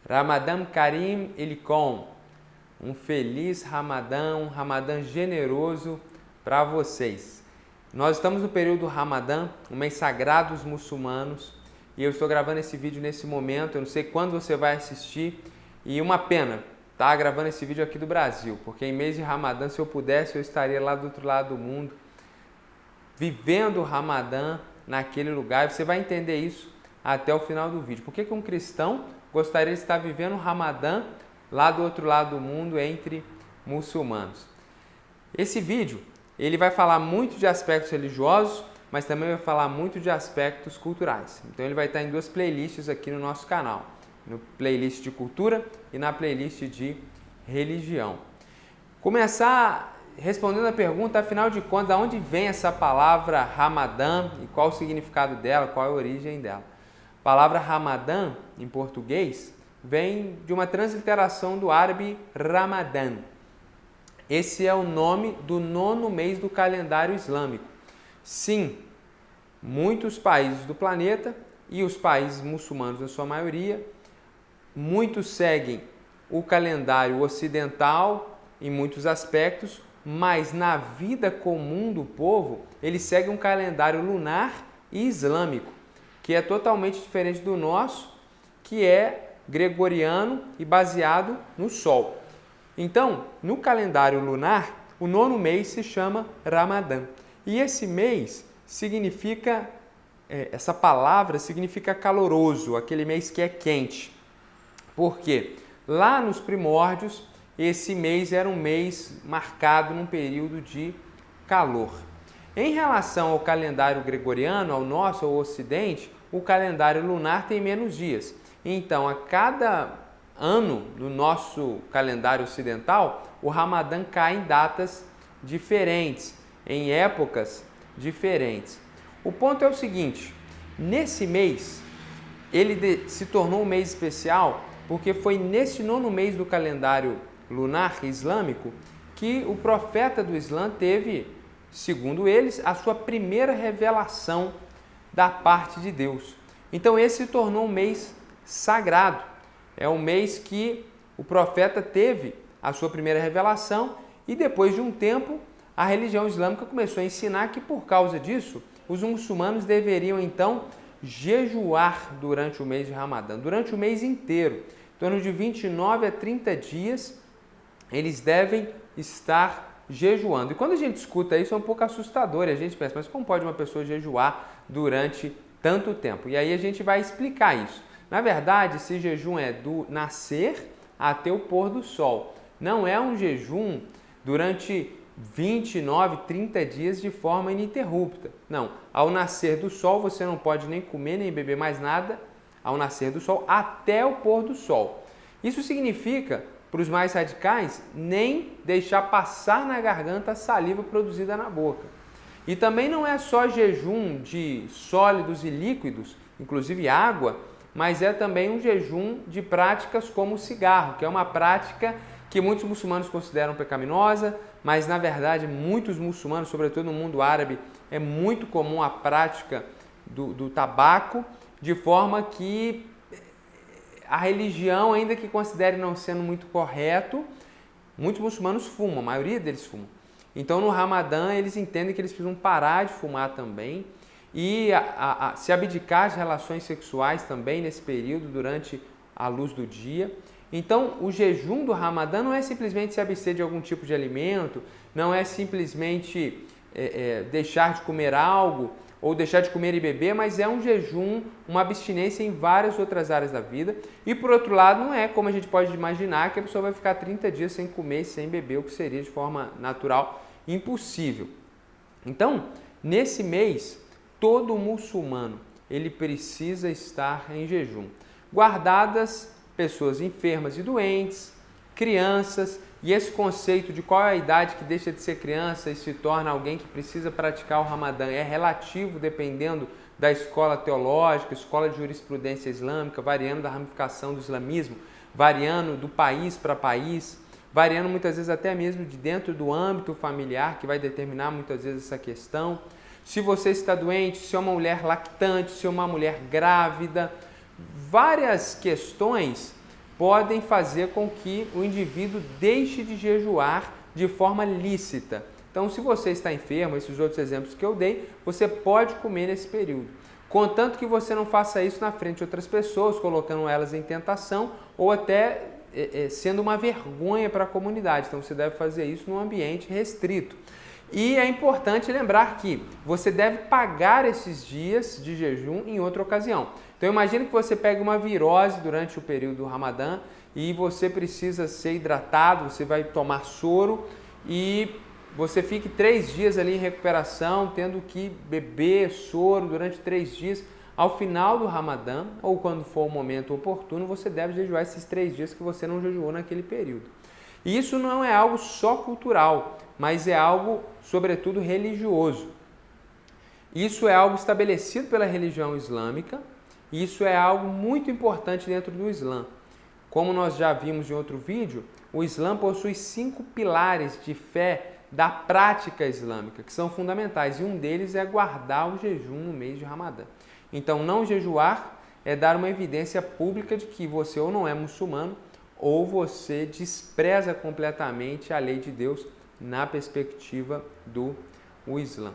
Ramadan Karim Ilikom. Um feliz Ramadã, um Ramadã generoso para vocês. Nós estamos no período do Ramadã, um mês sagrado dos muçulmanos, e eu estou gravando esse vídeo nesse momento. Eu não sei quando você vai assistir, e uma pena estar gravando esse vídeo aqui do Brasil, porque em mês de Ramadã, se eu pudesse, eu estaria lá do outro lado do mundo, vivendo o Ramadã naquele lugar. E você vai entender isso até o final do vídeo. Por que um cristão gostaria de estar vivendo o Ramadã lá do outro lado do mundo entre muçulmanos? Esse vídeo ele vai falar muito de aspectos religiosos, mas também vai falar muito de aspectos culturais. Então ele vai estar em duas playlists aqui no nosso canal, no playlist de cultura e na playlist de religião. Começar respondendo a pergunta, afinal de contas, de onde vem essa palavra Ramadã e qual o significado dela, qual é a origem dela? A palavra Ramadã, em português, vem de uma transliteração do árabe Ramadã. Esse é o nome do 9º mês do calendário islâmico. Sim, muitos países do planeta e os países muçulmanos, na sua maioria, muitos seguem o calendário ocidental em muitos aspectos, mas na vida comum do povo, eles seguem um calendário lunar e islâmico, que é totalmente diferente do nosso, que é gregoriano e baseado no Sol. Então, no calendário lunar, o 9º mês se chama Ramadã. E esse mês significa, essa palavra significa caloroso, aquele mês que é quente. Por quê? Lá nos primórdios, esse mês era um mês marcado num período de calor. Em relação ao calendário gregoriano, ao nosso, ao ocidente, o calendário lunar tem menos dias. Então, a cada ano no nosso calendário ocidental, o Ramadã cai em datas diferentes, em épocas diferentes. O ponto é o seguinte: nesse mês, ele se tornou um mês especial porque foi nesse 9º mês do calendário lunar islâmico que o profeta do Islã teve, segundo eles, a sua primeira revelação da parte de Deus. Então esse se tornou um mês sagrado. É um mês que o profeta teve a sua primeira revelação e depois de um tempo a religião islâmica começou a ensinar que por causa disso os muçulmanos deveriam então jejuar durante o mês de Ramadã, durante o mês inteiro. Em torno de 29 a 30 dias eles devem estar jejuando. E quando a gente escuta isso é um pouco assustador e a gente pensa, mas como pode uma pessoa jejuar durante tanto tempo? E aí a gente vai explicar isso. Na verdade, esse jejum é do nascer até o pôr do sol. Não é um jejum durante 29, 30 dias de forma ininterrupta. Não, ao nascer do sol você não pode nem comer nem beber mais nada ao nascer do sol até o pôr do sol. Isso significa, para os mais radicais, nem deixar passar na garganta a saliva produzida na boca. E também não é só jejum de sólidos e líquidos, inclusive água, mas é também um jejum de práticas como o cigarro, que é uma prática que muitos muçulmanos consideram pecaminosa, mas na verdade muitos muçulmanos, sobretudo no mundo árabe, é muito comum a prática do tabaco, de forma que a religião, ainda que considere não sendo muito correto, muitos muçulmanos fumam, a maioria deles fumam. Então no Ramadã eles entendem que eles precisam parar de fumar também, e se abdicar de relações sexuais também nesse período, durante a luz do dia. Então, o jejum do Ramadã não é simplesmente se abster de algum tipo de alimento, não é simplesmente deixar de comer algo ou deixar de comer e beber, mas é um jejum, uma abstinência em várias outras áreas da vida. E, por outro lado, não é como a gente pode imaginar que a pessoa vai ficar 30 dias sem comer e sem beber, o que seria de forma natural impossível. Então, nesse mês, todo muçulmano ele precisa estar em jejum, guardadas pessoas enfermas e doentes, crianças, e esse conceito de qual é a idade que deixa de ser criança e se torna alguém que precisa praticar o Ramadã é relativo dependendo da escola teológica, escola de jurisprudência islâmica, variando da ramificação do islamismo, variando do país para país, variando muitas vezes até mesmo de dentro do âmbito familiar, que vai determinar muitas vezes essa questão. Se você está doente, se é uma mulher lactante, se é uma mulher grávida, várias questões podem fazer com que o indivíduo deixe de jejuar de forma lícita. Então, se você está enfermo, esses outros exemplos que eu dei, você pode comer nesse período. Contanto que você não faça isso na frente de outras pessoas, colocando elas em tentação ou até sendo uma vergonha para a comunidade. Então, você deve fazer isso num ambiente restrito. E é importante lembrar que você deve pagar esses dias de jejum em outra ocasião. Então, imagine que você pegue uma virose durante o período do Ramadã e você precisa ser hidratado, você vai tomar soro e você fique 3 dias ali em recuperação, tendo que beber soro durante 3 dias. Ao final do Ramadã, ou quando for o momento oportuno, você deve jejuar esses 3 dias que você não jejuou naquele período. E isso não é algo só cultural, mas é algo, sobretudo, religioso. Isso é algo estabelecido pela religião islâmica, e isso é algo muito importante dentro do Islã. Como nós já vimos em outro vídeo, o Islã possui 5 pilares de fé da prática islâmica, que são fundamentais, e um deles é guardar o jejum no mês de Ramadã. Então, não jejuar é dar uma evidência pública de que você ou não é muçulmano, ou você despreza completamente a lei de Deus na perspectiva do Islã.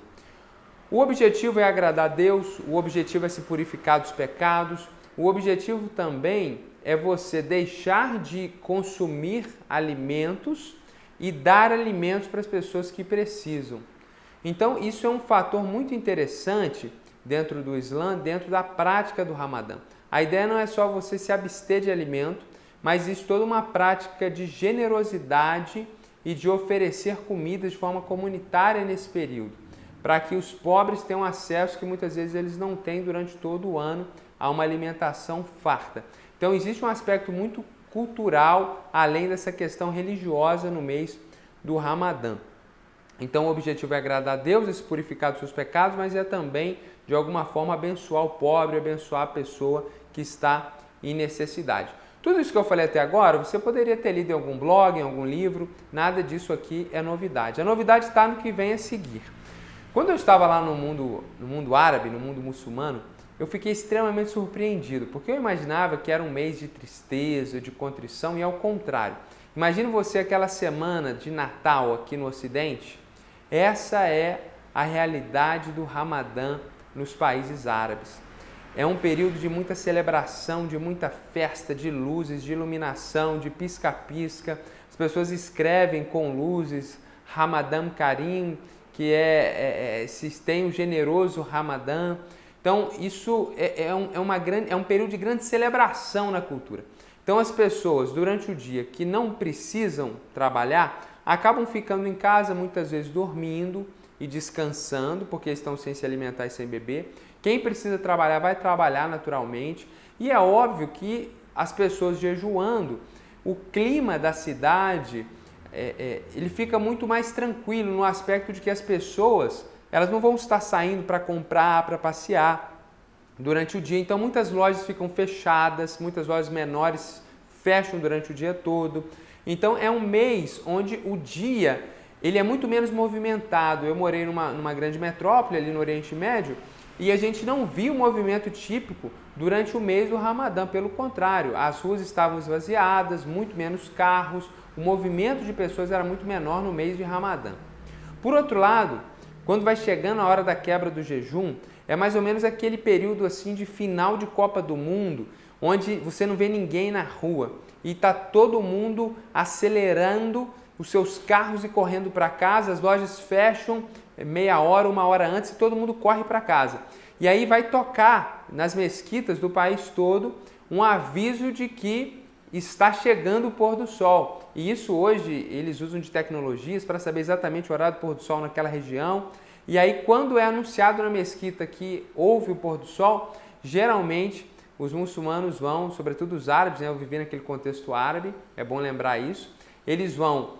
O objetivo é agradar a Deus, o objetivo é se purificar dos pecados, o objetivo também é você deixar de consumir alimentos e dar alimentos para as pessoas que precisam. Então, isso é um fator muito interessante dentro do Islã, dentro da prática do Ramadã. A ideia não é só você se abster de alimento, mas existe toda uma prática de generosidade e de oferecer comida de forma comunitária nesse período, para que os pobres tenham acesso que muitas vezes eles não têm durante todo o ano a uma alimentação farta. Então, existe um aspecto muito cultural, além dessa questão religiosa no mês do Ramadã. Então, o objetivo é agradar a Deus, é se purificar dos seus pecados, mas é também, de alguma forma, abençoar o pobre, abençoar a pessoa que está em necessidade. Tudo isso que eu falei até agora, você poderia ter lido em algum blog, em algum livro, nada disso aqui é novidade. A novidade está no que vem a seguir. Quando eu estava lá no mundo árabe, no mundo muçulmano, eu fiquei extremamente surpreendido, porque eu imaginava que era um mês de tristeza, de contrição, e ao contrário. Imagine você aquela semana de Natal aqui no Ocidente. Essa é a realidade do Ramadã nos países árabes. É um período de muita celebração, de muita festa, de luzes, de iluminação, de pisca-pisca. As pessoas escrevem com luzes Ramadan Karim, que se tem um generoso Ramadã. Então, isso é um período de grande celebração na cultura. Então, as pessoas, durante o dia que não precisam trabalhar, acabam ficando em casa, muitas vezes dormindo e descansando, porque estão sem se alimentar e sem beber. Quem precisa trabalhar, vai trabalhar naturalmente. E é óbvio que as pessoas jejuando, o clima da cidade, ele fica muito mais tranquilo no aspecto de que as pessoas elas não vão estar saindo para comprar, para passear durante o dia. Então, muitas lojas ficam fechadas, muitas lojas menores fecham durante o dia todo. Então, é um mês onde o dia ele é muito menos movimentado. Eu morei numa grande metrópole ali no Oriente Médio e a gente não viu o movimento típico durante o mês do Ramadã. Pelo contrário, as ruas estavam esvaziadas, muito menos carros, o movimento de pessoas era muito menor no mês de Ramadã. Por outro lado, quando vai chegando a hora da quebra do jejum, é mais ou menos aquele período assim de final de Copa do Mundo, onde você não vê ninguém na rua e está todo mundo acelerando os seus carros e correndo para casa, as lojas fecham meia hora, 1 hora antes e todo mundo corre para casa. E aí vai tocar nas mesquitas do país todo um aviso de que está chegando o pôr do sol. E isso hoje eles usam de tecnologias para saber exatamente o horário do pôr do sol naquela região. E aí quando é anunciado na mesquita que houve o pôr do sol, geralmente os muçulmanos vão, sobretudo os árabes, eu vivi naquele contexto árabe, é bom lembrar isso, eles vão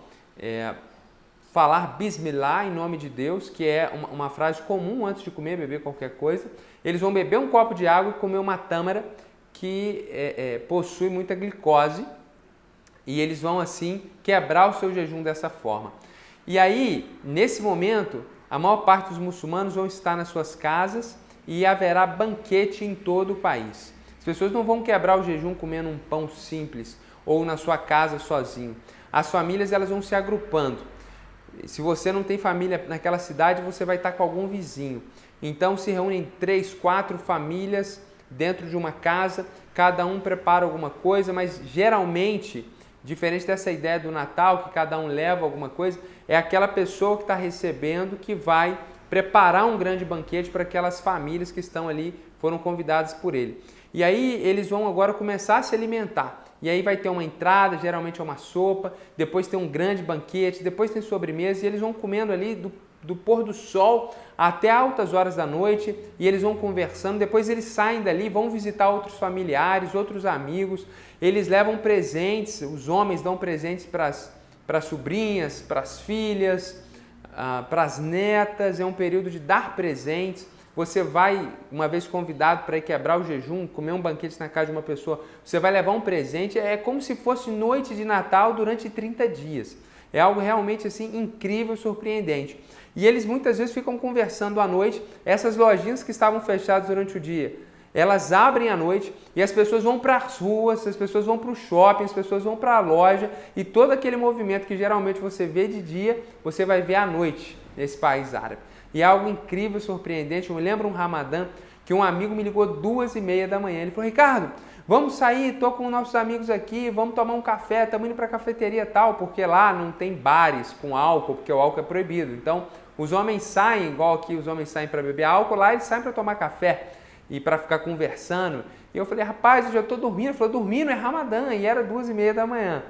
falar Bismillah em nome de Deus, que é uma frase comum antes de comer, beber qualquer coisa. Eles vão beber um copo de água e comer uma tâmara que possui muita glicose e eles vão assim quebrar o seu jejum dessa forma. E aí, nesse momento, a maior parte dos muçulmanos vão estar nas suas casas e haverá banquete em todo o país. As pessoas não vão quebrar o jejum comendo um pão simples ou na sua casa sozinho. As famílias elas vão se agrupando. Se você não tem família naquela cidade, você vai estar com algum vizinho. Então se reúnem 3, 4 famílias dentro de uma casa, cada um prepara alguma coisa, mas geralmente, diferente dessa ideia do Natal, que cada um leva alguma coisa, é aquela pessoa que está recebendo que vai preparar um grande banquete para aquelas famílias que estão ali, foram convidadas por ele. E aí eles vão agora começar a se alimentar. E aí vai ter uma entrada, geralmente é uma sopa, depois tem um grande banquete, depois tem sobremesa e eles vão comendo ali do pôr do sol até altas horas da noite e eles vão conversando, depois eles saem dali, vão visitar outros familiares, outros amigos, eles levam presentes, os homens dão presentes para as sobrinhas, para as filhas, para as netas, é um período de dar presentes. Você vai, uma vez convidado para ir quebrar o jejum, comer um banquete na casa de uma pessoa, você vai levar um presente, é como se fosse noite de Natal durante 30 dias. É algo realmente assim incrível, surpreendente. E eles muitas vezes ficam conversando à noite, essas lojinhas que estavam fechadas durante o dia, elas abrem à noite e as pessoas vão para as ruas, as pessoas vão para o shopping, as pessoas vão para a loja e todo aquele movimento que geralmente você vê de dia, você vai ver à noite nesse país árabe. E é algo incrível, surpreendente. Eu me lembro um Ramadã que um amigo me ligou 2h30 da manhã. Ele falou, Ricardo, vamos sair, estou com nossos amigos aqui, vamos tomar um café, estamos indo para a cafeteria tal, porque lá não tem bares com álcool, porque o álcool é proibido. Então, os homens saem, igual aqui os homens saem para beber álcool, lá eles saem para tomar café e para ficar conversando. E eu falei, rapaz, eu já estou dormindo. Ele falou, dormindo é Ramadã, e era 2h30 da manhã.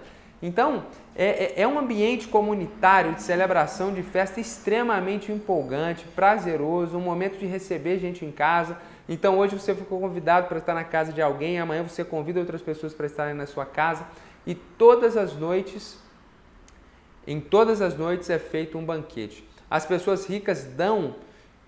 Então, é um ambiente comunitário de celebração de festa extremamente empolgante, prazeroso, um momento de receber gente em casa. Então, hoje você ficou convidado para estar na casa de alguém, amanhã você convida outras pessoas para estarem na sua casa. E em todas as noites é feito um banquete. As pessoas ricas dão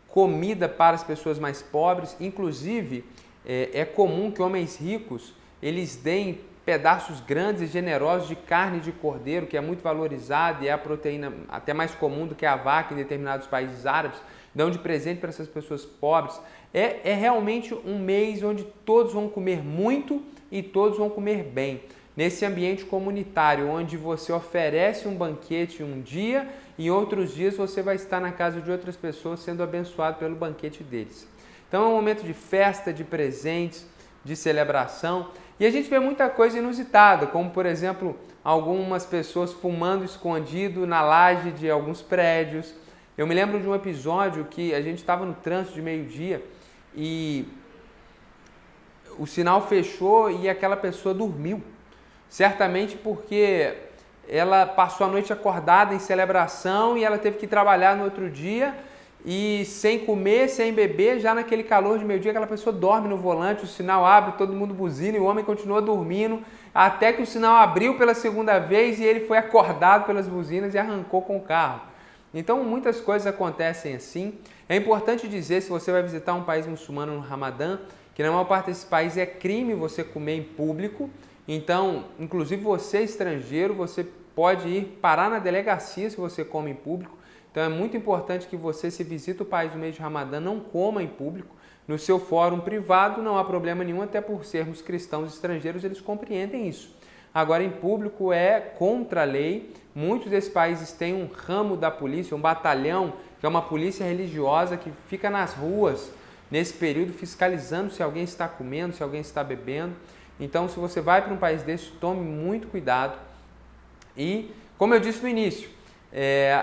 comida para as pessoas mais pobres, inclusive é comum que homens ricos eles deem pedaços grandes e generosos de carne de cordeiro, que é muito valorizada e é a proteína até mais comum do que a vaca em determinados países árabes, dão de presente para essas pessoas pobres. É realmente um mês onde todos vão comer muito e todos vão comer bem. Nesse ambiente comunitário, onde você oferece um banquete um dia e outros dias você vai estar na casa de outras pessoas sendo abençoado pelo banquete deles. Então é um momento de festa, de presentes, de celebração. E a gente vê muita coisa inusitada, como por exemplo, algumas pessoas fumando escondido na laje de alguns prédios. Eu me lembro de um episódio que a gente estava no trânsito de meio-dia e o sinal fechou e aquela pessoa dormiu. Certamente porque ela passou a noite acordada em celebração e ela teve que trabalhar no outro dia e sem comer, sem beber, já naquele calor de meio-dia, aquela pessoa dorme no volante, o sinal abre, todo mundo buzina e o homem continua dormindo, até que o sinal abriu pela segunda vez e ele foi acordado pelas buzinas e arrancou com o carro. Então, muitas coisas acontecem assim. É importante dizer, se você vai visitar um país muçulmano no Ramadã, que na maior parte desses países é crime você comer em público. Então, inclusive você estrangeiro, você pode ir parar na delegacia se você come em público. Então é muito importante que você, se visita o país no mês de Ramadã, não coma em público. No seu fórum privado não há problema nenhum, até por sermos cristãos estrangeiros, eles compreendem isso. Agora, em público é contra a lei. Muitos desses países têm um ramo da polícia, um batalhão, que é uma polícia religiosa que fica nas ruas nesse período fiscalizando se alguém está comendo, se alguém está bebendo. Então, se você vai para um país desse, tome muito cuidado. E, como eu disse no início,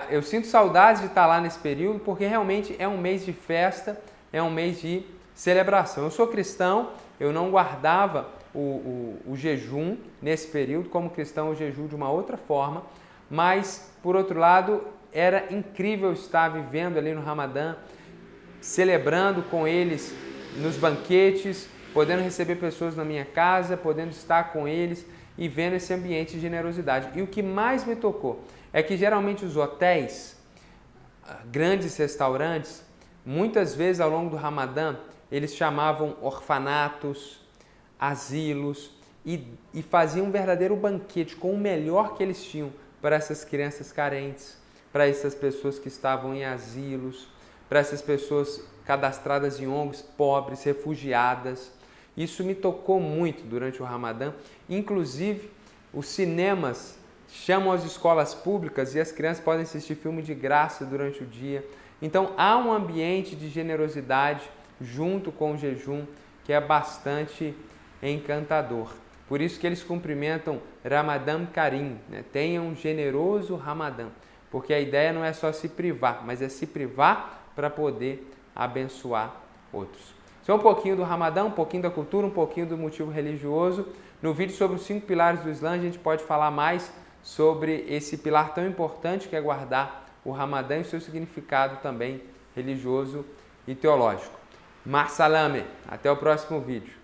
eu sinto saudades de estar lá nesse período, porque realmente é um mês de festa, é um mês de celebração. Eu sou cristão, eu não guardava o jejum nesse período, como cristão eu jejuo de uma outra forma, mas, por outro lado, era incrível estar vivendo ali no Ramadã, celebrando com eles nos banquetes, podendo receber pessoas na minha casa, podendo estar com eles e vendo esse ambiente de generosidade. E o que mais me tocou é que geralmente os hotéis, grandes restaurantes, muitas vezes ao longo do Ramadã, eles chamavam orfanatos, asilos e faziam um verdadeiro banquete com o melhor que eles tinham para essas crianças carentes, para essas pessoas que estavam em asilos, para essas pessoas cadastradas em ONGs, pobres, refugiadas. Isso me tocou muito durante o Ramadã. Inclusive, os cinemas chamam as escolas públicas e as crianças podem assistir filme de graça durante o dia. Então, há um ambiente de generosidade junto com o jejum que é bastante encantador. Por isso que eles cumprimentam Ramadan Karim, né? Tenha um generoso Ramadã, porque a ideia não é só se privar, mas é se privar para poder abençoar outros. Isso é um pouquinho do Ramadã, um pouquinho da cultura, um pouquinho do motivo religioso. No vídeo sobre os 5 pilares do Islã, a gente pode falar mais sobre esse pilar tão importante que é guardar o Ramadã e o seu significado também religioso e teológico. Mar salame, até o próximo vídeo.